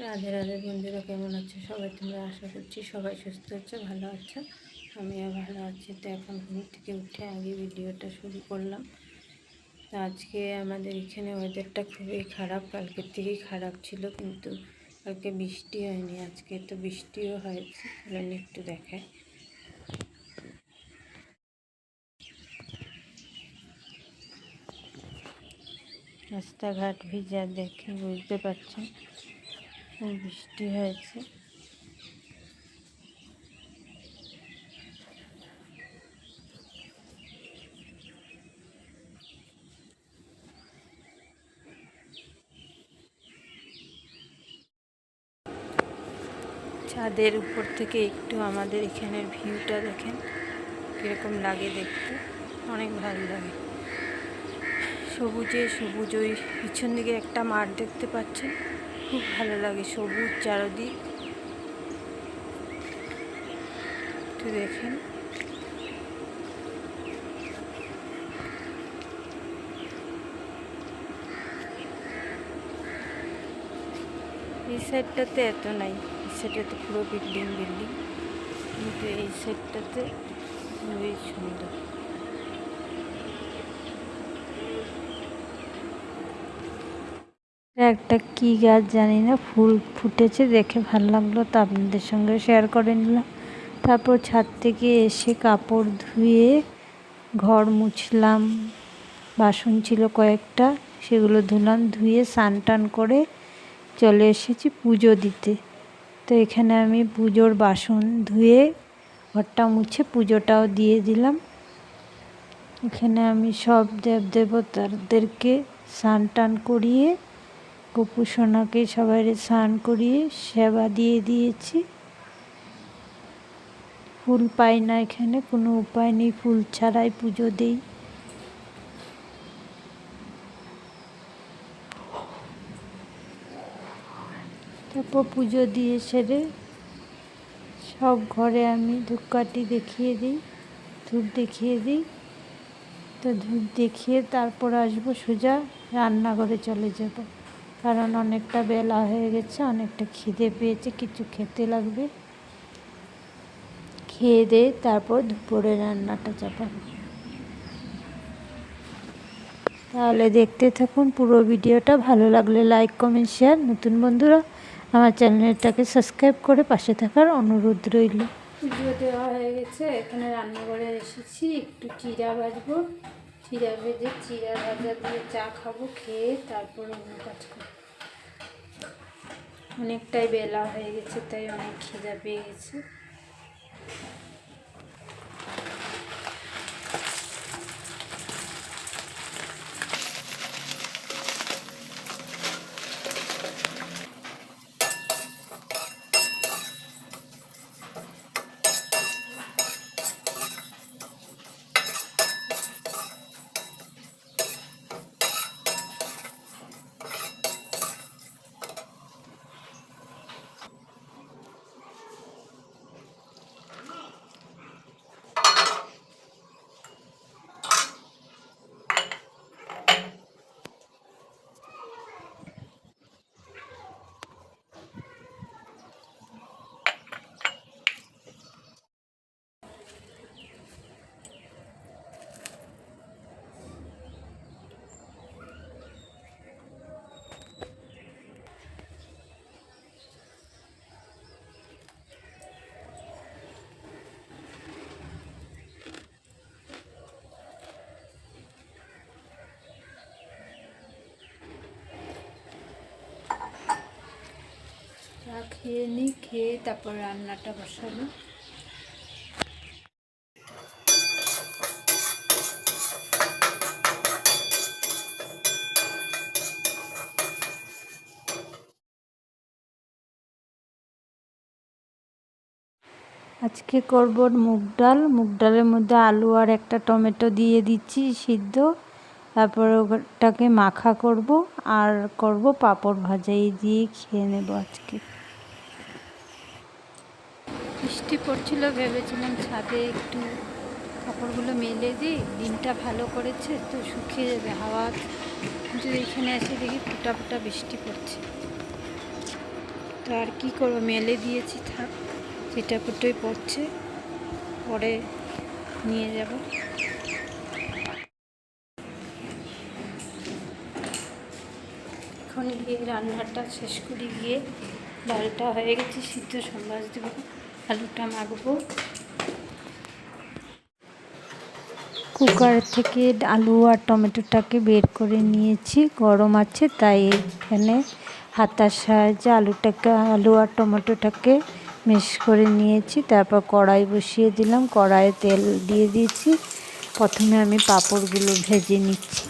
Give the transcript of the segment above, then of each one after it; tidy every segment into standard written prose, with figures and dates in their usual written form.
রাধে রাধে বন্ধুরা, কেমন আছো সবাই? তোমরা আশা করছি সবাই সুস্থ আছো, ভালো আছো। আমিও ভালো আছি। তো এখন ঘুম থেকে উঠে আগে ভিডিওটা শুরু করলাম। তো আজকে আমাদের এখানে ওয়েদারটা খুবই খারাপ, কালকের থেকেই খারাপ ছিল, কিন্তু কালকে বৃষ্টি হয়নি, আজকে তো বৃষ্টিও হয়েছে। চলেন একটু দেখায়। রাস্তাঘাট ভিজা দেখে বুঝতে পারছেন বৃষ্টি হয়েছে। ছাদের উপর থেকে একটু আমাদের এখানের ভিউটা দেখেন কীরকম লাগে দেখতে, অনেক ভালো লাগে। সবুজে সবুজ, ওই পিছন দিকে একটা মাঠ দেখতে পাচ্ছেন, খুব ভালো লাগে, সবুজ চারদিক। একটু দেখেন এই সাইডটাতে এত নাই, এই সাইডটাতে পুরো বিল্ডিং, কিন্তু এই সাইডটাতে খুবই সুন্দর। একটা কি গাছ জানি না, ফুল ফুটেছে, দেখে ভালো লাগলো, তো আপনাদের সঙ্গে শেয়ার করে নিলাম। তারপর ছাদ থেকে এসে কাপড় ধুয়ে ঘর মুছলাম, বাসন ছিল কয়েকটা, সেগুলো ধুলাম, ধুয়ে স্নান টান করে চলে এসেছি পুজো দিতে। তো এখানে আমি পুজোর বাসন ধুয়ে ঘরটা মুছে পুজোটাও দিয়ে দিলাম। এখানে আমি সব দেবতাদেরকে স্নান টান করিয়ে, গপু সোনাকে সবাই স্নান করিয়ে সেবা দিয়ে দিয়েছি। ফুল পাই না এখানে, কোনো উপায় নেই, ফুল ছাড়াই পুজো দেই। তারপর পুজো দিয়ে সেরে সব ঘরে আমি ধূপকাঠি দেখিয়ে দিই, ধূপ দেখিয়ে দিই। তো ধূপ দেখিয়ে তারপর আসবো, সোজা রান্নাঘরে চলে যাব, কারণ অনেকটা বেলা হয়ে গেছে, অনেকটা খিদে পেয়েছে, কিছু খেতে লাগবে। খেয়ে দিয়ে তারপর দুপুরে রান্নাটা চাপাবো। তাহলে দেখতে থাকুন পুরো ভিডিওটা, ভালো লাগলে লাইক কমেন্ট শেয়ার, নতুন বন্ধুরা আমার চ্যানেলটাকে সাবস্ক্রাইব করে পাশে থাকার অনুরোধ রইল। পুজো দেওয়া হয়ে গেছে, এখানে রান্নাঘরে এসেছি, একটু চিড়া ভাজবো, চিড়া ভেজে চিড়া ভাজা দিয়ে চা খাবো, খেয়ে তারপর অন্য কাজ করবো। অনেকটাই বেলা হয়ে গেছে, তাই অনেক খিদা পেয়ে গেছে। চা খেয়ে নিই, খেয়ে তারপর রান্নাটা বসাবো। আজকে করব মুগ ডাল, মুগ ডালের মধ্যে আলু আর একটা টমেটো দিয়ে দিচ্ছি সিদ্ধ, তারপর ওটাকে মাখা করব আর করব পাঁপড় ভাজা, এই দিয়ে খেয়ে নেব আজকে। বৃষ্টি পড়ছিল, ভেবেছিলাম ছাদে একটু কাপড়গুলো মেলে দিই, দিনটা ভালো করেছে তো শুকিয়ে যাবে হাওয়া, কিন্তু এখানে এসে দেখি ফোঁটা ফোঁটা বৃষ্টি পড়ছে। তো আর কি করবো, মেলে দিয়েছি, থাক, যেটা ফুটোই পড়ছে, পরে নিয়ে যাব। এখন গিয়ে রান্নাটা শেষ করি, গিয়ে ডালটা হয়ে গেছে, সিদ্ধ সম্বাস দেবো, আলুটা মাখবো। কুকার থেকে আলু আর টমেটোটাকে বের করে নিয়েছি, গরম আছে তাই এখানে হাতার সাহায্যে আলু আর টমেটোটাকে মিক্স করে নিয়েছি। তারপর কড়াই বসিয়ে দিলাম, কড়াইয়ে তেল দিয়ে দিয়েছি। প্রথমে আমি পাঁপড়গুলো ভেজে নিচ্ছি।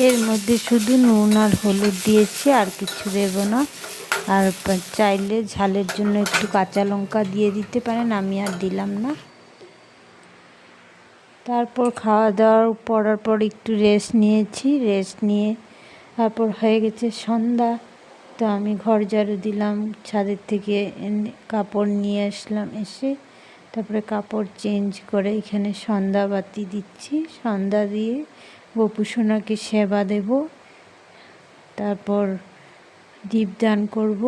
এর মধ্যে শুধু নুন আর হলুদ দিয়েছি, আর কিছু দেব না। আর চাইলে ঝালের জন্য একটু কাঁচা লঙ্কা দিয়ে দিতে পারেন, আমি আর দিলাম না। তারপর খাওয়া দাওয়া পড়ার পর একটু রেস্ট নিয়েছি, রেস্ট নিয়ে তারপর হয়ে গেছে সন্ধ্যা। তো আমি ঘর ঝাড়ু দিলাম, ছাদের থেকে কাপড় নিয়ে আসলাম, এসে তারপরে কাপড় চেঞ্জ করে এখানে সন্ধ্যা বাতি দিচ্ছি। সন্ধ্যা দিয়ে গোপুসোনাকে সেবা দেব, তারপর দীপদান করব।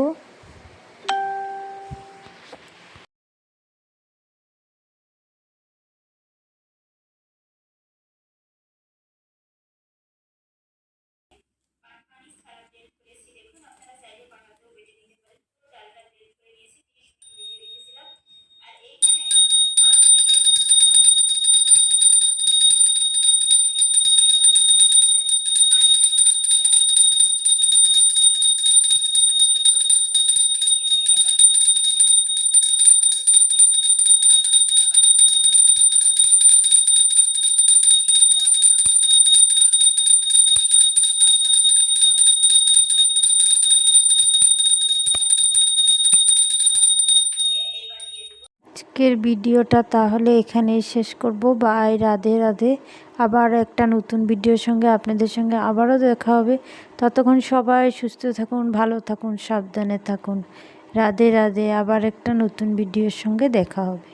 আজকের ভিডিওটা তাহলে এখানেই শেষ করব। বাই, রাধে রাধে। আবার একটা নতুন ভিডিওর সঙ্গে আপনাদের সঙ্গে আবারও দেখা হবে। ততক্ষণ সবাই সুস্থ থাকুন, ভালো থাকুন, সাবধানে থাকুন। রাধে রাধে। আবার একটা নতুন ভিডিওর সঙ্গে দেখা হবে।